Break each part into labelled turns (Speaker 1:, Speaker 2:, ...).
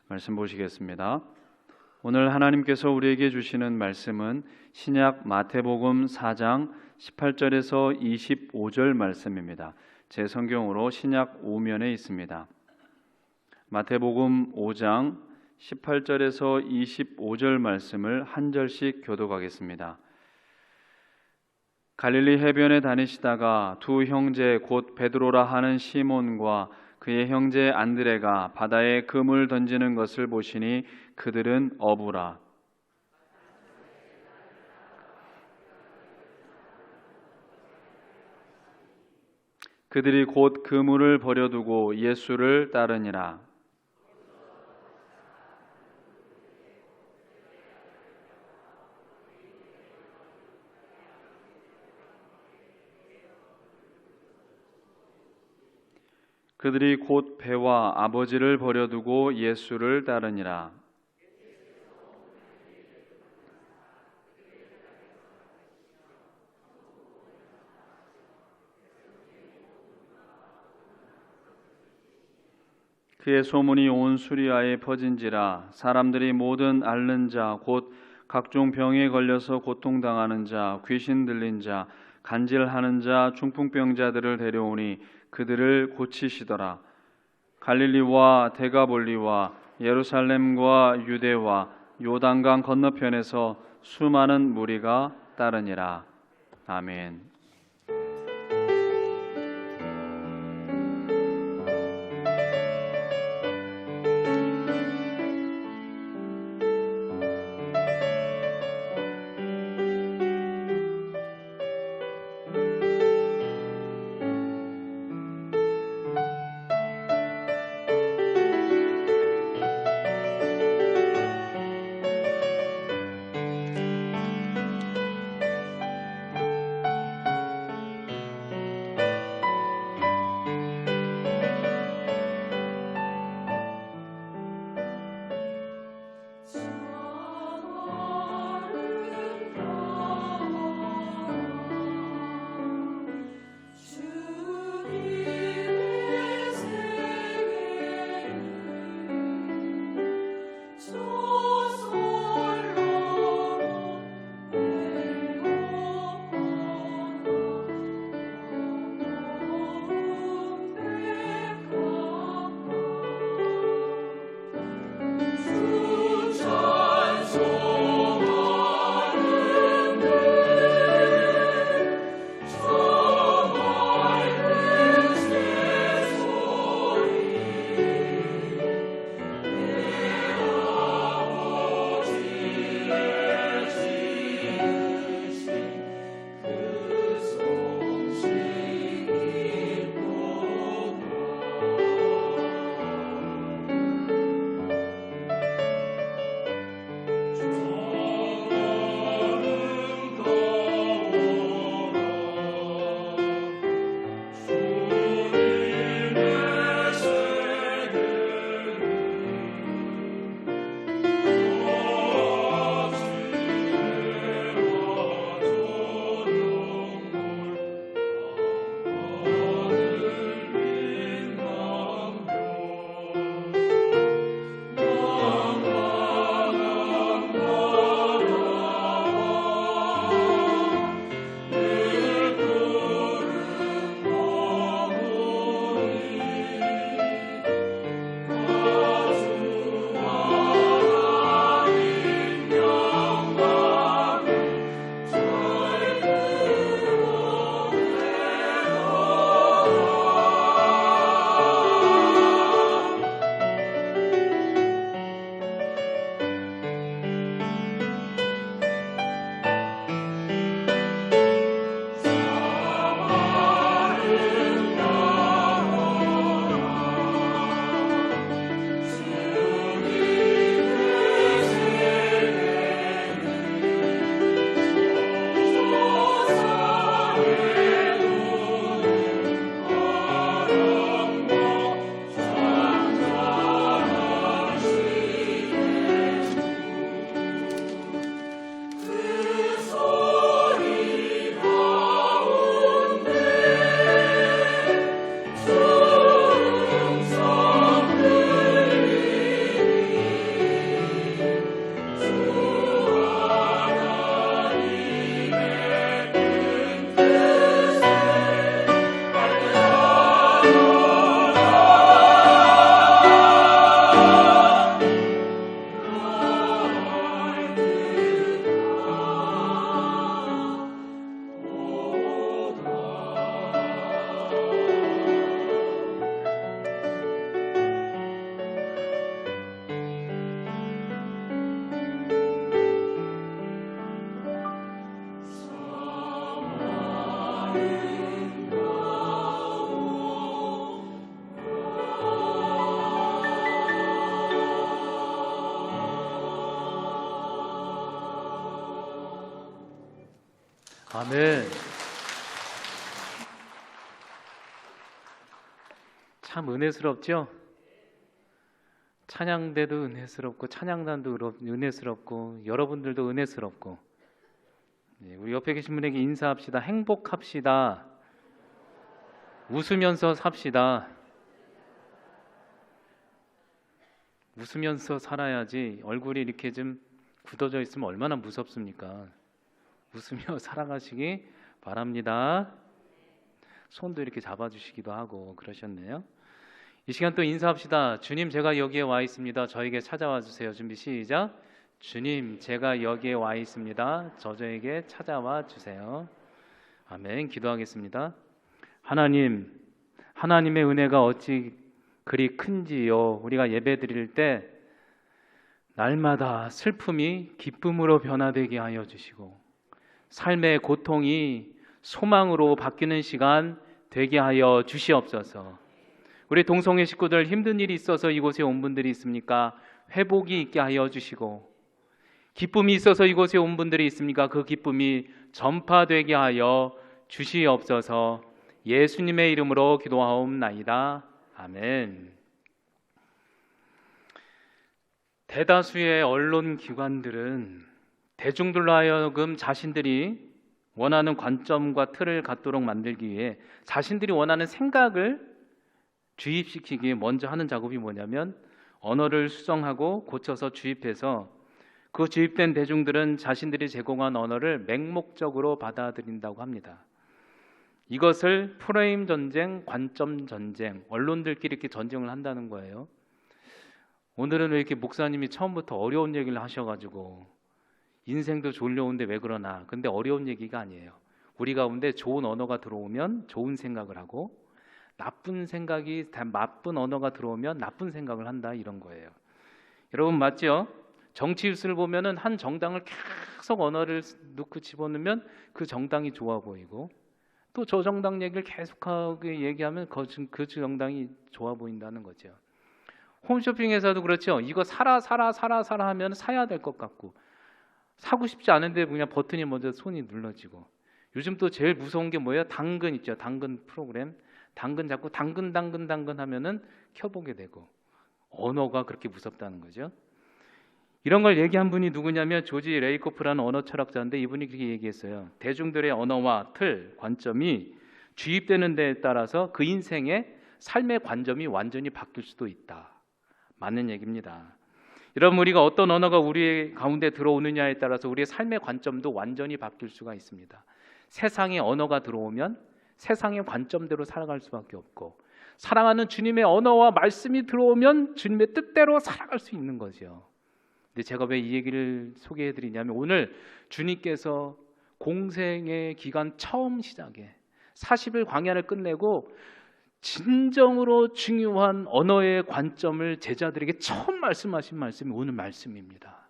Speaker 1: 말씀 보시겠습니다. 오늘 하나님께서 우리에게 주시는 말씀은 신약 마태복음 4장 18절에서 25절 말씀입니다. 제 성경으로 신약 5면에 있습니다. 마태복음 5장 18절에서 25절 말씀을 한 절씩 교독하겠습니다. 갈릴리 해변에 다니시다가 두 형제 곧 베드로라 하는 시몬과 그의 형제 안드레가 바다에 금을 던지는 것을 보시니 그들은 어부라. 그들이 곧 그물을 버려두고 예수를 따르니라. 그들이 곧 배와 아버지를 버려두고 예수를 따르니라. 그의 소문이 온 수리아에 퍼진지라. 사람들이 모든 앓는 자 곧 각종 병에 걸려서 고통당하는 자, 귀신 들린 자, 간질하는 자, 중풍병자들을 데려오니 그들을 고치시더라. 갈릴리와 데가볼리와 예루살렘과 유대와 요단강 건너편에서 수많은 무리가 따르니라. 아멘.
Speaker 2: 아멘. 참 은혜스럽죠? 찬양대도 은혜스럽고 찬양단도 은혜스럽고 여러분들도 은혜스럽고, 우리 옆에 계신 분에게 인사합시다. 행복합시다. 웃으면서 삽시다. 웃으면서 살아야지 얼굴이 이렇게 좀 굳어져 있으면 얼마나 무섭습니까? 웃으며 살아가시기 바랍니다. 손도 이렇게 잡아주시기도 하고 그러셨네요. 이 시간 또 인사합시다. 주님, 제가 여기에 와 있습니다. 저에게 찾아와 주세요. 준비 시작. 주님, 제가 여기에 와 있습니다. 저에게 찾아와 주세요. 아멘. 기도하겠습니다. 하나님, 하나님의 은혜가 어찌 그리 큰지요. 우리가 예배 드릴 때 날마다 슬픔이 기쁨으로 변화되게 하여 주시고 삶의 고통이 소망으로 바뀌는 시간 되게 하여 주시옵소서. 우리 동성애 식구들 힘든 일이 있어서 이곳에 온 분들이 있습니까? 회복이 있게 하여 주시고, 기쁨이 있어서 이곳에 온 분들이 있습니까? 그 기쁨이 전파되게 하여 주시옵소서. 예수님의 이름으로 기도하옵나이다. 아멘. 대다수의 언론 기관들은 대중들로 하여금 자신들이 원하는 관점과 틀을 갖도록 만들기 위해 자신들이 원하는 생각을 주입시키기 위해 먼저 하는 작업이 뭐냐면 언어를 수정하고 고쳐서 주입해서 그 주입된 대중들은 자신들이 제공한 언어를 맹목적으로 받아들인다고 합니다. 이것을 프레임 전쟁, 관점 전쟁, 언론들끼리 이렇게 전쟁을 한다는 거예요. 오늘은 왜 이렇게 목사님이 처음부터 어려운 얘기를 하셔가지고 인생도 졸려온데 왜 그러나? 근데 어려운 얘기가 아니에요. 우리 가운데 좋은 언어가 들어오면 좋은 생각을 하고 나쁜 언어가 들어오면 나쁜 생각을 한다, 이런 거예요. 여러분 맞죠? 정치 뉴스를 보면은 한 정당을 계속 언어를 넣고 집어넣으면 그 정당이 좋아 보이고, 또 저 정당 얘기를 계속하게 얘기하면 그 정당이 좋아 보인다는 거죠. 홈쇼핑에서도 그렇죠. 이거 사라 하면 사야 될 것 같고, 사고 싶지 않은데 그냥 버튼이 먼저 손이 눌러지고. 요즘 또 제일 무서운 게 뭐예요? 당근 있죠. 당근 프로그램. 당근 자꾸 당근 하면은 켜보게 되고. 언어가 그렇게 무섭다는 거죠. 이런 걸 얘기한 분이 누구냐면 조지 레이코프라는 언어 철학자인데, 이분이 그렇게 얘기했어요. 대중들의 언어와 틀, 관점이 주입되는 데에 따라서 그 인생의 삶의 관점이 완전히 바뀔 수도 있다. 맞는 얘기입니다. 여러분, 우리가 어떤 언어가 우리 가운데 들어오느냐에 따라서 우리의 삶의 관점도 완전히 바뀔 수가 있습니다. 세상의 언어가 들어오면 세상의 관점대로 살아갈 수밖에 없고, 사랑하는 주님의 언어와 말씀이 들어오면 주님의 뜻대로 살아갈 수 있는 거죠. 근데 제가 왜 이 얘기를 소개해 드리냐면, 오늘 주님께서 공생의 기간 처음 시작에 40일 광야를 끝내고 진정으로 중요한 언어의 관점을 제자들에게 처음 말씀하신 말씀이 오늘 말씀입니다.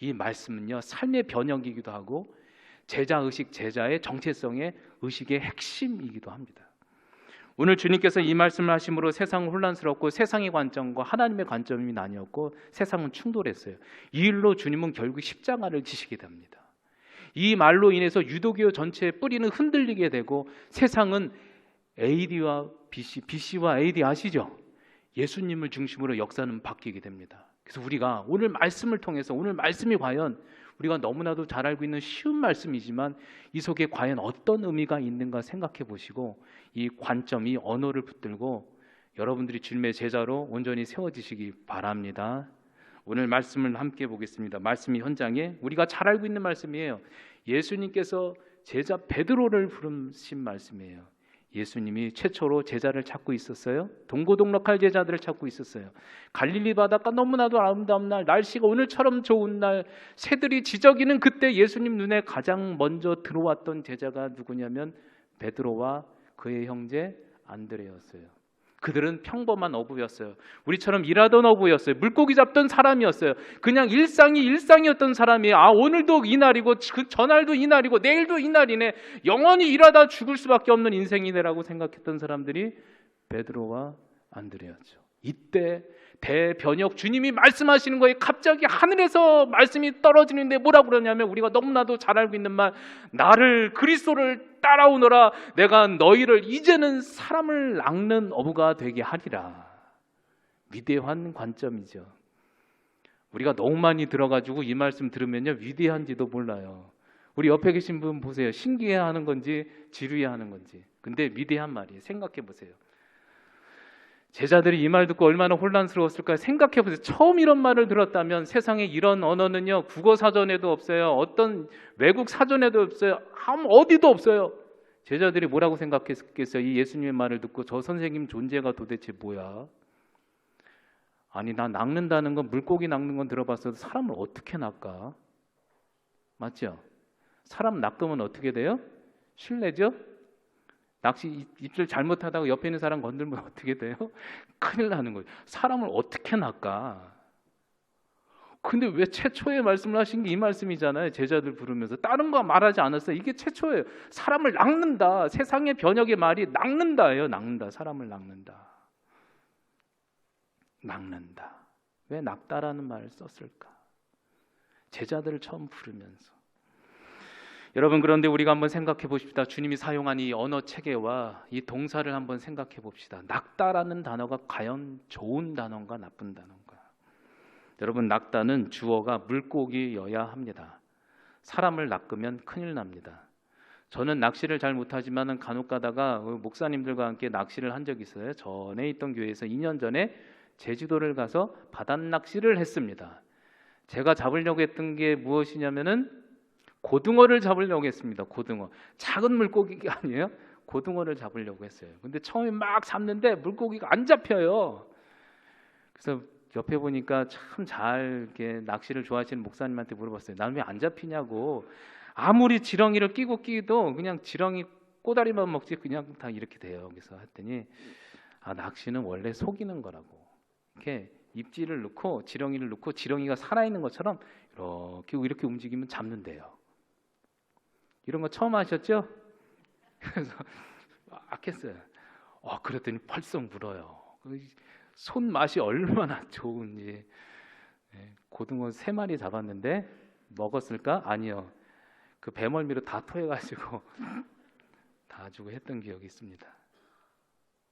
Speaker 2: 이 말씀은요, 삶의 변혁이기도 하고 제자의식, 제자의 정체성의 의식의 핵심이기도 합니다. 오늘 주님께서 이 말씀을 하심으로 세상은 혼란스럽고 세상의 관점과 하나님의 관점이 나뉘었고 세상은 충돌했어요. 이 일로 주님은 결국 십자가를 지시게 됩니다. 이 말로 인해서 유대교 전체의 뿌리는 흔들리게 되고 세상은 AD와 BC와 AD 아시죠? 예수님을 중심으로 역사는 바뀌게 됩니다. 그래서 우리가 오늘 말씀을 통해서, 오늘 말씀이 과연 우리가 너무나도 잘 알고 있는 쉬운 말씀이지만 이 속에 과연 어떤 의미가 있는가 생각해 보시고, 이 관점이 언어를 붙들고 여러분들이 주님의 제자로 온전히 세워지시기 바랍니다. 오늘 말씀을 함께 보겠습니다. 말씀이 현장에 우리가 잘 알고 있는 말씀이에요. 예수님께서 제자 베드로를 부르신 말씀이에요. 예수님이 최초로 제자를 찾고 있었어요. 동고동락할 제자들을 찾고 있었어요. 갈릴리 바닷가 너무나도 아름다운 날, 날씨가 오늘처럼 좋은 날, 새들이 지저귀는 그때 예수님 눈에 가장 먼저 들어왔던 제자가 누구냐면 베드로와 그의 형제 안드레였어요. 그들은 평범한 어부였어요. 우리처럼 일하던 어부였어요. 물고기 잡던 사람이었어요. 그냥 일상이었던 사람이에요. 오늘도 이날이고 그 전날도 이날이고 내일도 이날이네, 영원히 일하다 죽을 수밖에 없는 인생이네라고 생각했던 사람들이 베드로와 안드레였죠. 이때 대변역 주님이 말씀하시는 거에 갑자기 하늘에서 말씀이 떨어지는데 뭐라고 그러냐면 우리가 너무나도 잘 알고 있는 말, 나를 그리스도를 따라오너라 내가 너희를 이제는 사람을 낚는 어부가 되게 하리라. 위대한 관점이죠. 우리가 너무 많이 들어가지고 이 말씀 들으면요 위대한지도 몰라요. 우리 옆에 계신 분 보세요. 신기해하는 건지 지루해하는 건지. 근데 위대한 말이에요. 생각해 보세요. 제자들이 이 말 듣고 얼마나 혼란스러웠을까요? 생각해 보세요. 처음 이런 말을 들었다면 세상에 이런 언어는요 국어 사전에도 없어요. 어떤 외국 사전에도 없어요. 아무 어디도 없어요. 제자들이 뭐라고 생각했겠어요? 이 예수님의 말을 듣고 저 선생님 존재가 도대체 뭐야? 아니 나 낚는다는 건 물고기 낚는 건 들어봤어도 사람을 어떻게 낚아? 맞죠? 사람 낚으면 어떻게 돼요? 실례죠? 낚시 입질 잘못하다가 옆에 있는 사람 건들면 어떻게 돼요? 큰일 나는 거예요. 사람을 어떻게 낚아? 근데 왜 최초의 말씀을 하신 게 이 말씀이잖아요. 제자들 부르면서 다른 거 말하지 않았어요. 이게 최초예요. 사람을 낚는다. 세상의 번역의 말이 낚는다예요. 낚는다. 사람을 낚는다. 낚는다. 왜 낚다라는 말을 썼을까? 제자들을 처음 부르면서. 여러분 그런데 우리가 한번 생각해 봅시다. 주님이 사용한 이 언어 체계와 이 동사를 한번 생각해 봅시다. 낚다라는 단어가 과연 좋은 단어인가 나쁜 단어인가? 여러분 낚다는 주어가 물고기여야 합니다. 사람을 낚으면 큰일 납니다. 저는 낚시를 잘 못하지만 간혹 가다가 목사님들과 함께 낚시를 한 적이 있어요. 전에 있던 교회에서 2년 전에 제주도를 가서 바닷낚시를 했습니다. 제가 잡으려고 했던 게 무엇이냐면은 고등어를 잡으려고 했습니다. 고등어. 작은 물고기가 아니에요. 고등어를 잡으려고 했어요. 근데 처음에 막 잡는데 물고기가 안 잡혀요. 그래서 옆에 보니까 참 잘 이렇게 낚시를 좋아하시는 목사님한테 물어봤어요. 나는 왜 안 잡히냐고. 아무리 지렁이를 끼도 그냥 지렁이 꼬다리만 먹지 그냥 다 이렇게 돼요. 그래서 했더니 낚시는 원래 속이는 거라고. 이렇게 입질을 넣고 지렁이를 넣고 지렁이가 살아있는 것처럼 이렇게 움직이면 잡는데요. 이런 거 처음 하셨죠? 그래서 했어요. 그랬더니 펄썩 물어요. 손맛이 얼마나 좋은지. 고등어 3마리 잡았는데 먹었을까? 아니요. 그 배멀미로 다 토해가지고 다 주고 했던 기억이 있습니다.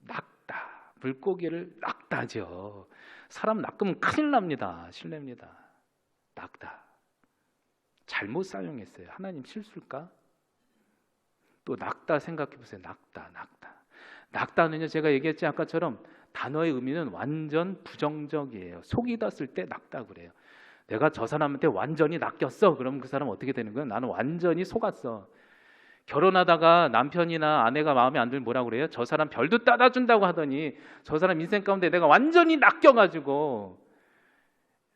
Speaker 2: 낚다. 물고기를 낚다죠. 사람 낚으면 큰일 납니다. 실례입니다. 낚다. 잘못 사용했어요. 하나님 실수일까? 또 낚다 생각해 보세요. 낚다는요 제가 얘기했지 아까처럼 단어의 의미는 완전 부정적이에요. 속이다 쓸 때 낚다 그래요. 내가 저 사람한테 완전히 낚였어. 그럼 그 사람 어떻게 되는 거예요? 나는 완전히 속았어. 결혼하다가 남편이나 아내가 마음에 안 들면 뭐라고 그래요? 저 사람 별도 따다 준다고 하더니 저 사람 인생 가운데 내가 완전히 낚여가지고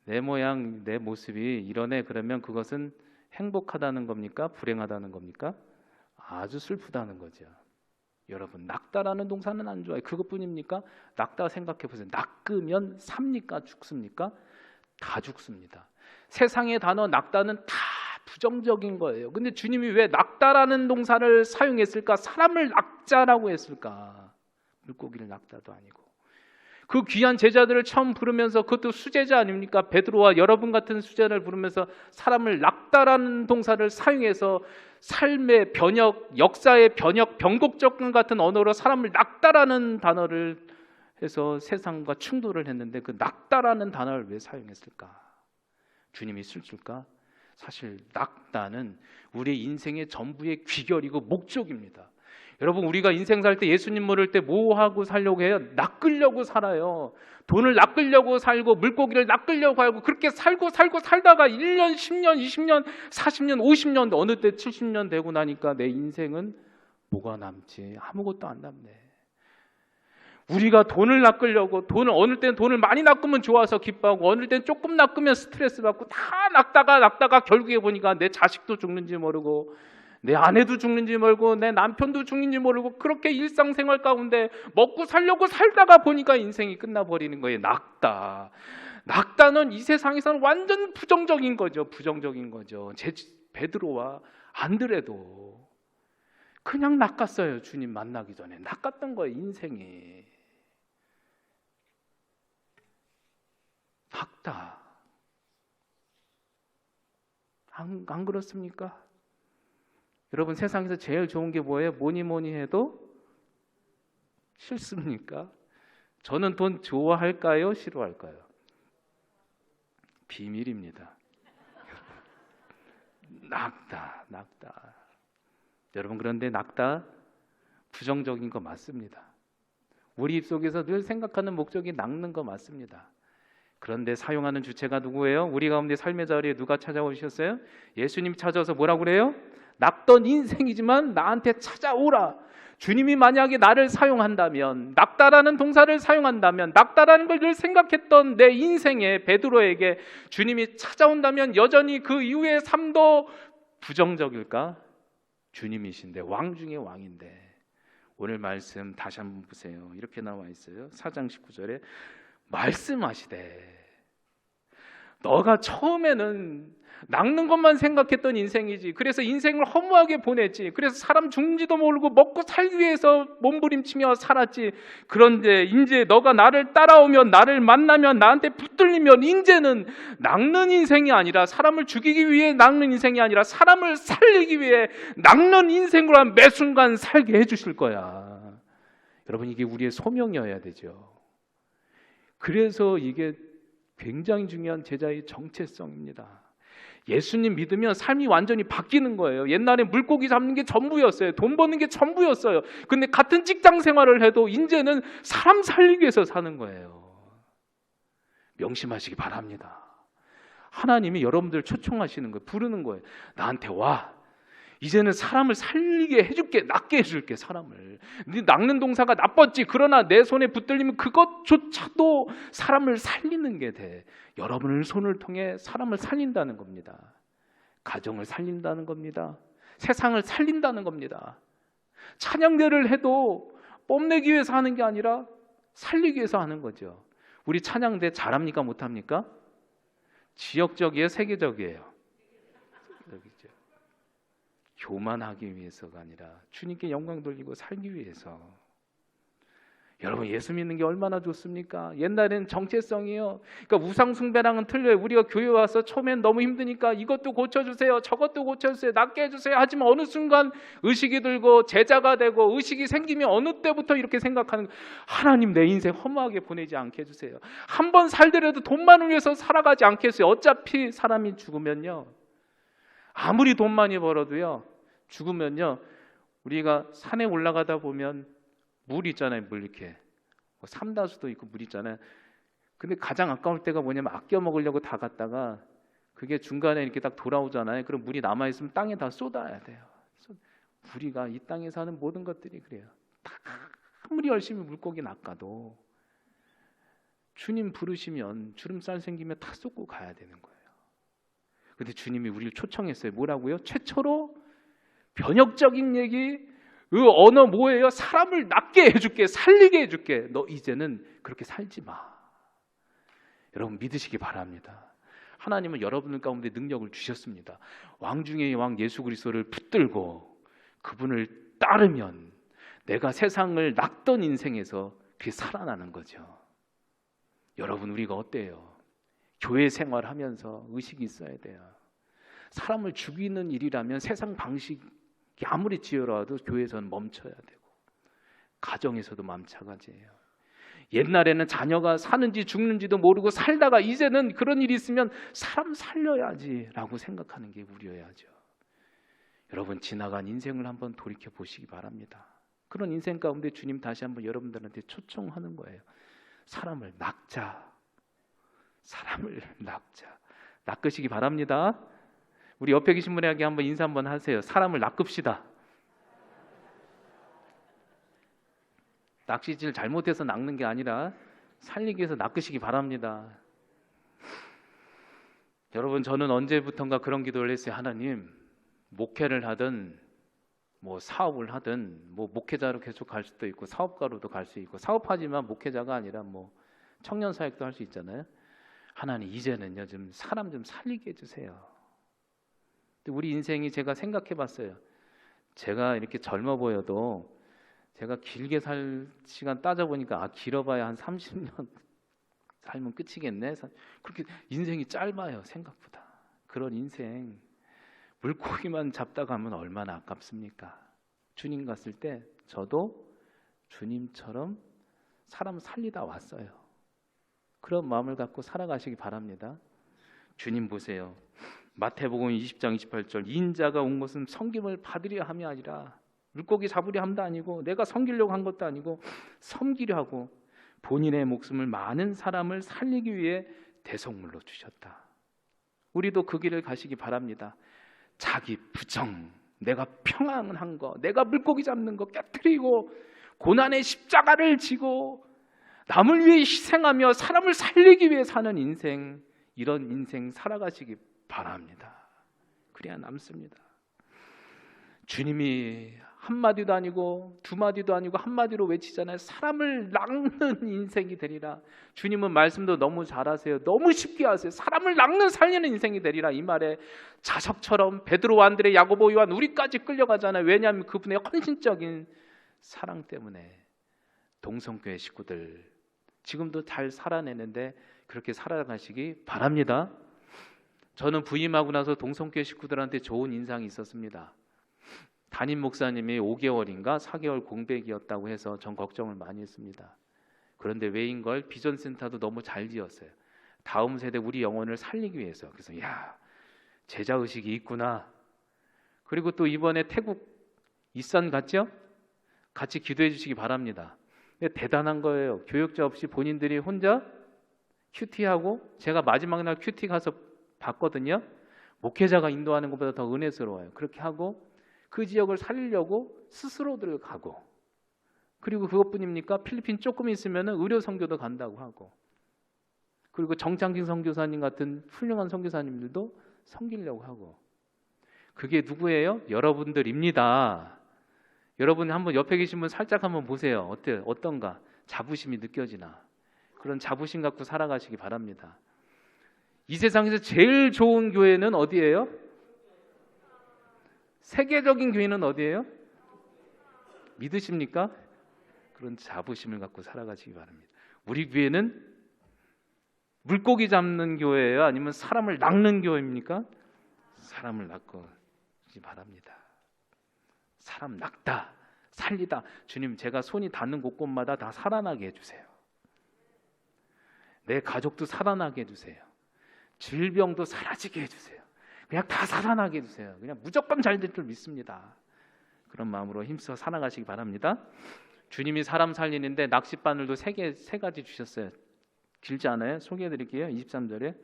Speaker 2: 내 모양 내 모습이 이러네. 그러면 그것은 행복하다는 겁니까? 불행하다는 겁니까? 아주 슬프다는 거죠. 여러분 낚다라는 동사는 안 좋아요. 그것뿐입니까? 낚다 생각해 보세요. 낚으면 삽니까? 죽습니까? 다 죽습니다. 세상의 단어 낚다는 다 부정적인 거예요. 근데 주님이 왜 낚다라는 동사를 사용했을까? 사람을 낚자라고 했을까? 물고기를 낚다도 아니고. 그 귀한 제자들을 처음 부르면서 그것도 수제자 아닙니까? 베드로와 여러분 같은 수제자를 부르면서 사람을 낚다라는 동사를 사용해서 삶의 변혁, 역사의 변혁, 변곡적 같은 언어로 사람을 낚다라는 단어를 해서 세상과 충돌을 했는데 그 낚다라는 단어를 왜 사용했을까? 주님이 쓸까? 사실 낚다는 우리 인생의 전부의 귀결이고 목적입니다. 여러분 우리가 인생 살 때 예수님 모를 때 뭐 하고 살려고 해요? 낚으려고 살아요. 돈을 낚으려고 살고 물고기를 낚으려고 하고 그렇게 살고 살다가 1년, 10년, 20년, 40년, 50년 어느 때 70년 되고 나니까 내 인생은 뭐가 남지? 아무것도 안 남네. 우리가 돈을 낚으려고 어느 때는 돈을 많이 낚으면 좋아서 기뻐하고 어느 때는 조금 낚으면 스트레스 받고 다 낚다가 결국에 보니까 내 자식도 죽는지 모르고 내 아내도 죽는지 모르고 내 남편도 죽는지 모르고 그렇게 일상생활 가운데 먹고 살려고 살다가 보니까 인생이 끝나버리는 거예요. 낚다는 이 세상에서는 완전 부정적인 거죠. 베드로와 안드레도 그냥 낚았어요. 주님 만나기 전에 낚았던 거예요. 인생이. 낙다. 안 그렇습니까? 여러분 세상에서 제일 좋은 게 뭐예요? 뭐니 해도 싫습니까? 저는 돈 좋아할까요? 싫어할까요? 비밀입니다. 낙다. 여러분 그런데 낙다 부정적인 거 맞습니다. 우리 입속에서 늘 생각하는 목적이 낚는 거 맞습니다. 그런데 사용하는 주체가 누구예요? 우리 가운데 삶의 자리에 누가 찾아오셨어요? 예수님 찾아와서 뭐라고 그래요? 낚던 인생이지만 나한테 찾아오라. 주님이 만약에 나를 사용한다면, 낙다라는 동사를 사용한다면, 낙다라는 걸 늘 생각했던 내 인생에 베드로에게 주님이 찾아온다면 여전히 그 이후의 삶도 부정적일까? 주님이신데, 왕 중에 왕인데. 오늘 말씀 다시 한번 보세요. 이렇게 나와 있어요. 4장 19절에 말씀하시되, 너가 처음에는 낚는 것만 생각했던 인생이지. 그래서 인생을 허무하게 보냈지. 그래서 사람 죽는지도 모르고 먹고 살기 위해서 몸부림치며 살았지. 그런데 이제 너가 나를 따라오면, 나를 만나면, 나한테 붙들리면 이제는 낚는 인생이 아니라, 사람을 죽이기 위해 낚는 인생이 아니라 사람을 살리기 위해 낚는 인생으로 매 순간 살게 해주실 거야. 여러분 이게 우리의 소명이어야 되죠. 그래서 이게 굉장히 중요한 제자의 정체성입니다. 예수님 믿으면 삶이 완전히 바뀌는 거예요. 옛날에 물고기 잡는 게 전부였어요. 돈 버는 게 전부였어요. 근데 같은 직장 생활을 해도 이제는 사람 살리기 위해서 사는 거예요. 명심하시기 바랍니다. 하나님이 여러분들 초청하시는 거예요. 부르는 거예요. 나한테 와. 이제는 사람을 살리게 해줄게. 낫게 해줄게. 사람을. 네 낚는 동사가 나빴지. 그러나 내 손에 붙들리면 그것조차도 사람을 살리는 게 돼. 여러분을 손을 통해 사람을 살린다는 겁니다. 가정을 살린다는 겁니다. 세상을 살린다는 겁니다. 찬양대를 해도 뽐내기 위해서 하는 게 아니라 살리기 위해서 하는 거죠. 우리 찬양대 잘합니까? 못합니까? 지역적이에요? 세계적이에요? 세계적이죠. 교만하기 위해서가 아니라 주님께 영광 돌리고 살기 위해서. 여러분 예수 믿는 게 얼마나 좋습니까? 옛날에는 정체성이요. 그러니까 우상 숭배랑은 틀려요. 우리가 교회 와서 처음엔 너무 힘드니까 이것도 고쳐주세요, 저것도 고쳐주세요, 낫게 해주세요. 하지만 어느 순간 의식이 들고 제자가 되고 의식이 생기면 어느 때부터 이렇게 생각하는 거예요. 하나님 내 인생 허무하게 보내지 않게 해주세요. 한 번 살더라도 돈만을 위해서 살아가지 않게 해주세요. 어차피 사람이 죽으면요, 아무리 돈 많이 벌어도요, 죽으면요, 우리가 산에 올라가다 보면 물 있잖아요. 물 이렇게 삼다수도 있고 물 있잖아요. 근데 가장 아까울 때가 뭐냐면 아껴 먹으려고 다 갔다가 그게 중간에 이렇게 딱 돌아오잖아요. 그럼 물이 남아있으면 땅에다 쏟아야 돼요. 우리가 이 땅에 사는 모든 것들이 그래요. 아무리 열심히 물고기 낚아도 주님 부르시면 주름살 생기면 다 쏟고 가야 되는 거예요. 근데 주님이 우리를 초청했어요. 뭐라고요? 최초로 변혁적인 얘기, 그 언어 뭐예요? 사람을 낫게 해줄게, 살리게 해줄게. 너 이제는 그렇게 살지 마. 여러분 믿으시기 바랍니다. 하나님은 여러분 가운데 능력을 주셨습니다. 왕 중의 왕 예수 그리스도를 붙들고 그분을 따르면 내가 세상을 낚던 인생에서 그게 살아나는 거죠. 여러분 우리가 어때요? 교회 생활하면서 의식이 있어야 돼요. 사람을 죽이는 일이라면 세상 방식이 아무리 지혜로워도 교회에서는 멈춰야 되고, 가정에서도 마찬가지예요. 옛날에는 자녀가 사는지 죽는지도 모르고 살다가 이제는 그런 일이 있으면 사람 살려야지라고 생각하는 게 우려야죠. 여러분 지나간 인생을 한번 돌이켜 보시기 바랍니다. 그런 인생 가운데 주님 다시 한번 여러분들한테 초청하는 거예요. 사람을 낚자. 사람을 낚자. 낚으시기 바랍니다. 우리 옆에 계신 분에게 한번 인사 한번 하세요. 사람을 낚읍시다. 낚시질 잘못해서 낚는 게 아니라 살리기 위해서 낚으시기 바랍니다. 여러분 저는 언제부턴가 그런 기도를 했어요. 하나님, 목회를 하든 뭐 사업을 하든 뭐 목회자로 계속 갈 수도 있고 사업가로도 갈 수 있고, 사업하지만 목회자가 아니라 뭐 청년 사역도 할 수 있잖아요. 하나님 이제는요 좀 사람 좀 살리게 해주세요. 우리 인생이 제가 생각해 봤어요. 제가 이렇게 젊어 보여도 제가 길게 살 시간 따져보니까 길어봐야 한 30년 살면 끝이겠네. 그렇게 인생이 짧아요, 생각보다. 그런 인생 물고기만 잡다 가면 얼마나 아깝습니까? 주님 갔을 때 저도 주님처럼 사람 살리다 왔어요. 그런 마음을 갖고 살아가시기 바랍니다. 주님 보세요. 마태복음 20장 28절 인자가 온 것은 섬김을 받으려 함이 아니라 물고기 잡으려 함도 아니고 내가 섬기려고 한 것도 아니고 섬기려 하고 본인의 목숨을 많은 사람을 살리기 위해 대속물로 주셨다. 우리도 그 길을 가시기 바랍니다. 자기 부정, 내가 평안한 거, 내가 물고기 잡는 거 깨트리고 고난의 십자가를 지고 남을 위해 희생하며 사람을 살리기 위해 사는 인생, 이런 인생 살아가시기 바랍니다. 그래야 남습니다. 주님이 한마디도 아니고 두마디도 아니고 한마디로 외치잖아요. 사람을 낚는 인생이 되리라. 주님은 말씀도 너무 잘하세요. 너무 쉽게 하세요. 사람을 낚는 살리는 인생이 되리라. 이 말에 자석처럼 베드로, 안드레, 야고보, 요한 우리까지 끌려가잖아요. 왜냐하면 그분의 헌신적인 사랑 때문에. 동성교회 식구들 지금도 잘 살아내는데 그렇게 살아가시기 바랍니다. 저는 부임하고 나서 동성교회 식구들한테 좋은 인상이 있었습니다. 담임 목사님이 5개월인가 4개월 공백이었다고 해서 전 걱정을 많이 했습니다. 그런데 외인걸 비전센터도 너무 잘 지었어요. 다음 세대 우리 영혼을 살리기 위해서. 그래서 야, 제자의식이 있구나. 그리고 또 이번에 태국 이산 갔죠? 같이 기도해 주시기 바랍니다. 근데 대단한 거예요. 교육자 없이 본인들이 혼자 큐티하고, 제가 마지막 날 큐티 가서 봤거든요. 목회자가 인도하는 것보다 더 은혜스러워요. 그렇게 하고 그 지역을 살리려고 스스로들 가고, 그리고 그것뿐입니까? 필리핀 조금 있으면 의료 선교도 간다고 하고, 그리고 정창진 선교사님 같은 훌륭한 선교사님들도 섬기려고 하고. 그게 누구예요? 여러분들입니다. 여러분 한번 옆에 계신 분 살짝 한번 보세요. 어때요? 어떤가? 자부심이 느껴지나? 그런 자부심 갖고 살아가시기 바랍니다. 이 세상에서 제일 좋은 교회는 어디예요? 세계적인 교회는 어디예요? 믿으십니까? 그런 자부심을 갖고 살아가시기 바랍니다. 우리 교회는 물고기 잡는 교회예요? 아니면 사람을 낚는 교회입니까? 사람을 낚기 바랍니다. 사람 낚다, 살리다. 주님, 제가 손이 닿는 곳곳마다 다 살아나게 해주세요. 내 가족도 살아나게 해주세요. 질병도 사라지게 해주세요. 그냥 다 살아나게 해주세요. 그냥 무조건 잘 될 줄 믿습니다. 그런 마음으로 힘써 살아가시기 바랍니다. 주님이 사람 살리는데 낚싯바늘도 세 가지 주셨어요. 길지 않아요? 소개해드릴게요. 23절에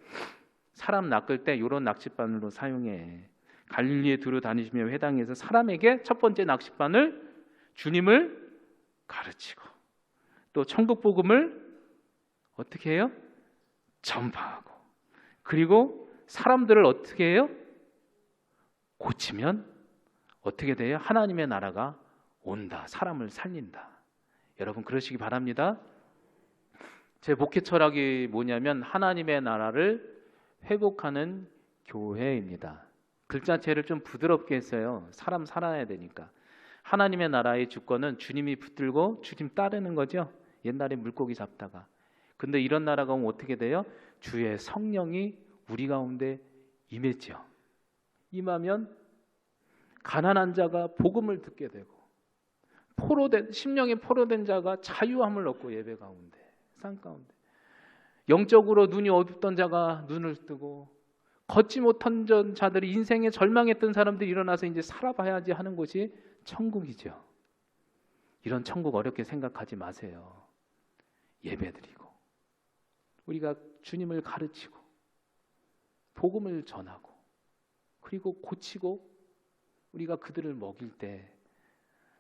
Speaker 2: 사람 낚을 때 이런 낚싯바늘로 사용해. 갈릴리에 두루 다니시며 회당에서 사람에게 첫 번째 낚싯바늘, 주님을 가르치고, 또 천국 복음을 어떻게 해요? 전파하고, 그리고 사람들을 어떻게 해요? 고치면 어떻게 돼요? 하나님의 나라가 온다. 사람을 살린다. 여러분 그러시기 바랍니다. 제 목회 철학이 뭐냐면 하나님의 나라를 회복하는 교회입니다. 글자체를 좀 부드럽게 했어요. 사람 살아야 되니까. 하나님의 나라의 주권은 주님이 붙들고 주님 따르는 거죠. 옛날에 물고기 잡다가. 근데 이런 나라가 오면 어떻게 돼요? 주의 성령이 우리 가운데 임했죠. 임하면 가난한 자가 복음을 듣게 되고, 심령이 포로된 자가 자유함을 얻고, 예배 가운데, 산 가운데 영적으로 눈이 어둡던 자가 눈을 뜨고, 걷지 못한 자들이, 인생에 절망했던 사람들이 일어나서 이제 살아봐야지 하는 곳이 천국이죠. 이런 천국 어렵게 생각하지 마세요. 예배드리고 우리가 주님을 가르치고 복음을 전하고 그리고 고치고 우리가 그들을 먹일 때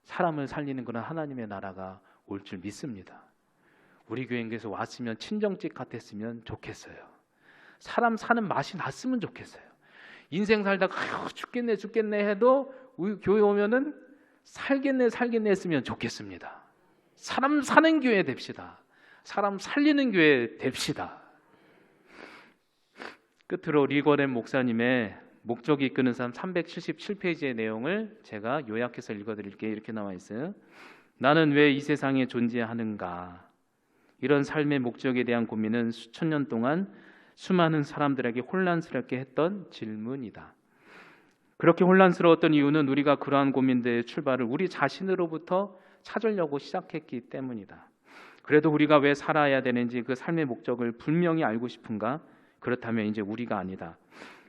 Speaker 2: 사람을 살리는 그런 하나님의 나라가 올 줄 믿습니다. 우리 교회에서 왔으면 친정집 같았으면 좋겠어요. 사람 사는 맛이 났으면 좋겠어요. 인생 살다가 죽겠네 해도 우리 교회 오면은 살겠네 했으면 좋겠습니다. 사람 사는 교회 됩시다. 사람 살리는 교회 됩시다. 끝으로 리거렌 목사님의 목적이 이끄는 삶 377페이지의 내용을 제가 요약해서 읽어드릴게요. 이렇게 나와 있어요. 나는 왜 이 세상에 존재하는가? 이런 삶의 목적에 대한 고민은 수천 년 동안 수많은 사람들에게 혼란스럽게 했던 질문이다. 그렇게 혼란스러웠던 이유는 우리가 그러한 고민들의 출발을 우리 자신으로부터 찾으려고 시작했기 때문이다. 그래도 우리가 왜 살아야 되는지 그 삶의 목적을 분명히 알고 싶은가? 그렇다면 이제 우리가 아니다.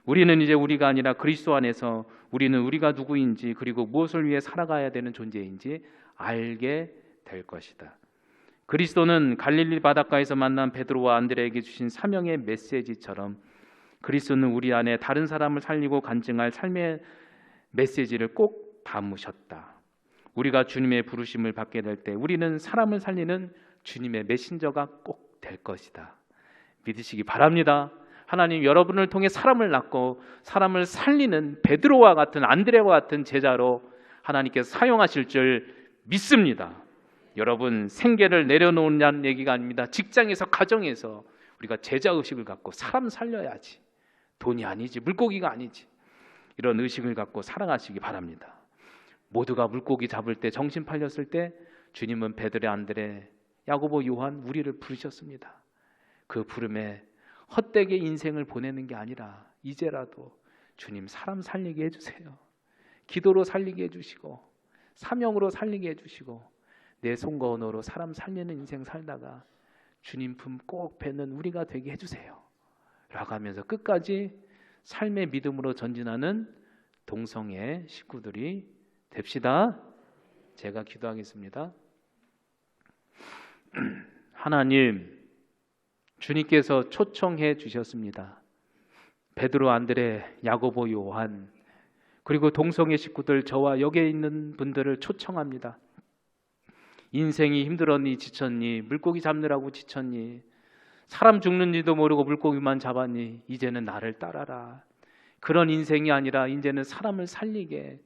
Speaker 2: 우리는 이제 우리가 아니라 그리스도 안에서 우리는 우리가 누구인지 그리고 무엇을 위해 살아가야 되는 존재인지 알게 될 것이다. 그리스도는 갈릴리 바닷가에서 만난 베드로와 안드레에게 주신 사명의 메시지처럼 그리스도는 우리 안에 다른 사람을 살리고 간증할 삶의 메시지를 꼭 담으셨다. 우리가 주님의 부르심을 받게 될 때 우리는 사람을 살리는 주님의 메신저가 꼭 될 것이다. 믿으시기 바랍니다. 하나님 여러분을 통해 사람을 낳고 사람을 살리는 베드로와 같은 안드레와 같은 제자로 하나님께서 사용하실 줄 믿습니다. 여러분 생계를 내려놓는다는 얘기가 아닙니다. 직장에서 가정에서 우리가 제자의식을 갖고 사람 살려야지. 돈이 아니지 물고기가 아니지. 이런 의식을 갖고 살아가시기 바랍니다. 모두가 물고기 잡을 때 정신 팔렸을 때 주님은 베드로, 안드레, 야고보, 요한 우리를 부르셨습니다. 그 부름에 헛되게 인생을 보내는 게 아니라 이제라도 주님 사람 살리게 해주세요. 기도로 살리게 해주시고 사명으로 살리게 해주시고 내 손과 언어로 사람 살리는 인생 살다가 주님 품 꼭 뵙는 우리가 되게 해주세요 라고 하면서 끝까지 삶의 믿음으로 전진하는 동성애 식구들이 됩시다. 제가 기도하겠습니다. 하나님, 주님께서 초청해 주셨습니다. 베드로, 안드레, 야고보, 요한 그리고 동성애 식구들 저와 여기에 있는 분들을 초청합니다. 인생이 힘들었니 지쳤니 물고기 잡느라고 지쳤니 사람 죽는지도 모르고 물고기만 잡았니 이제는 나를 따라라. 그런 인생이 아니라 이제는 사람을 살리게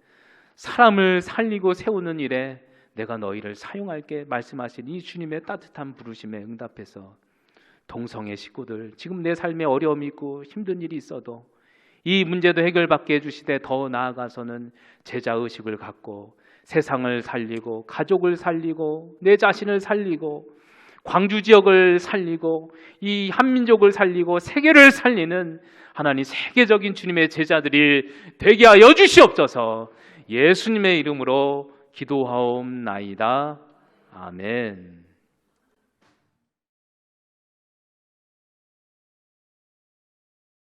Speaker 2: 사람을 살리고 세우는 일에 내가 너희를 사용할게 말씀하신 이 주님의 따뜻한 부르심에 응답해서 동성애 식구들 지금 내 삶에 어려움이 있고 힘든 일이 있어도 이 문제도 해결받게 해주시되 더 나아가서는 제자의식을 갖고 세상을 살리고 가족을 살리고 내 자신을 살리고 광주 지역을 살리고 이 한민족을 살리고 세계를 살리는 하나님 세계적인 주님의 제자들이 되게 하여 주시옵소서. 예수님의 이름으로 기도하옵나이다. 아멘.